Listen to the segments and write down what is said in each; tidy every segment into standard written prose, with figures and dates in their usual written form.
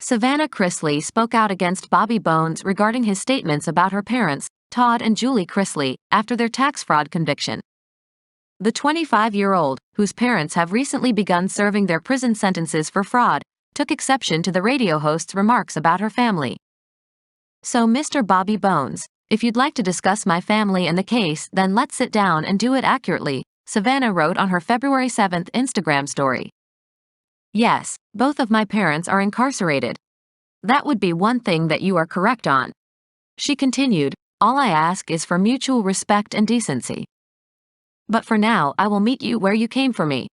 Savannah Chrisley spoke out against Bobby Bones regarding his statements about her parents, Todd and Julie Chrisley, after their tax fraud conviction. The 25-year-old, whose parents have recently begun serving their prison sentences for fraud, took exception to the radio host's remarks about her family. "So, Mr. Bobby Bones, if you'd like to discuss my family and the case, then let's sit down and do it accurately," Savannah wrote on her February 7 Instagram story. "Yes, both of my parents are incarcerated. That would be one thing that you are correct on." She continued, "All I ask is for mutual respect and decency. But for now, I will meet you where you came for me."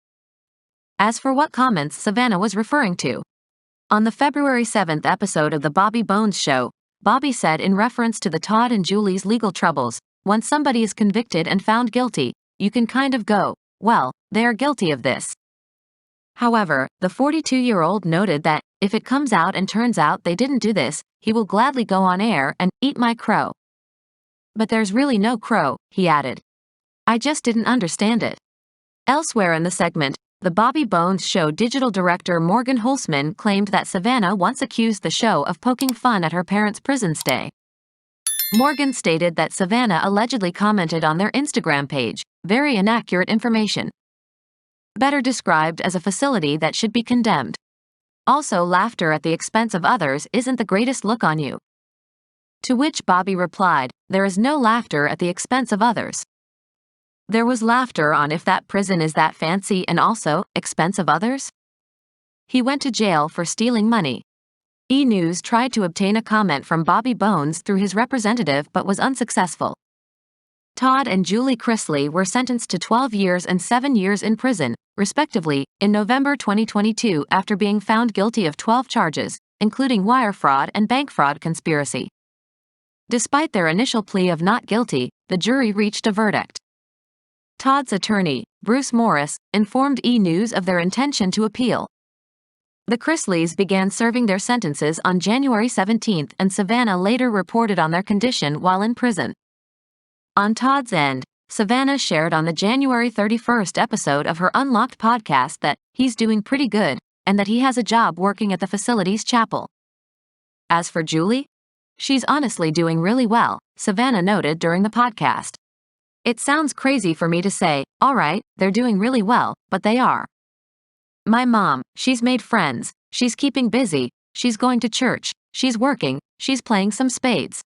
As for what comments Savannah was referring to, on the February 7 episode of The Bobby Bones Show, Bobby said in reference to the Todd and Julie's legal troubles, "Once somebody is convicted and found guilty, you can kind of go, well, they are guilty of this." However, the 42-year-old noted that, if it comes out and turns out they didn't do this, he will gladly go on air and eat my crow. "But there's really no crow," he added. "I just didn't understand it." Elsewhere in the segment, the Bobby Bones Show digital director Morgan Holzman claimed that Savannah once accused the show of poking fun at her parents' prison stay. Morgan stated that Savannah allegedly commented on their Instagram page, "Very inaccurate information. Better described as a facility that should be condemned. Also, laughter at the expense of others isn't the greatest look on you." To which Bobby replied, "There is no laughter at the expense of others. There was laughter on if that prison is that fancy and also, expense of others." He went to jail for stealing money. E! News tried to obtain a comment from Bobby Bones through his representative but was unsuccessful. Todd and Julie Chrisley were sentenced to 12 years and 7 years in prison, respectively, in November 2022 after being found guilty of 12 charges, including wire fraud and bank fraud conspiracy. Despite their initial plea of not guilty, the jury reached a verdict. Todd's attorney, Bruce Morris, informed E! News of their intention to appeal. The Chrisleys began serving their sentences on January 17 and Savannah later reported on their condition while in prison. On Todd's end, Savannah shared on the January 31 episode of her Unlocked podcast that he's doing pretty good and that he has a job working at the facility's chapel. As for Julie, she's honestly doing really well, Savannah noted during the podcast. "It sounds crazy for me to say, all right, they're doing really well, but they are. My mom, she's made friends, she's keeping busy, she's going to church, she's working, she's playing some spades.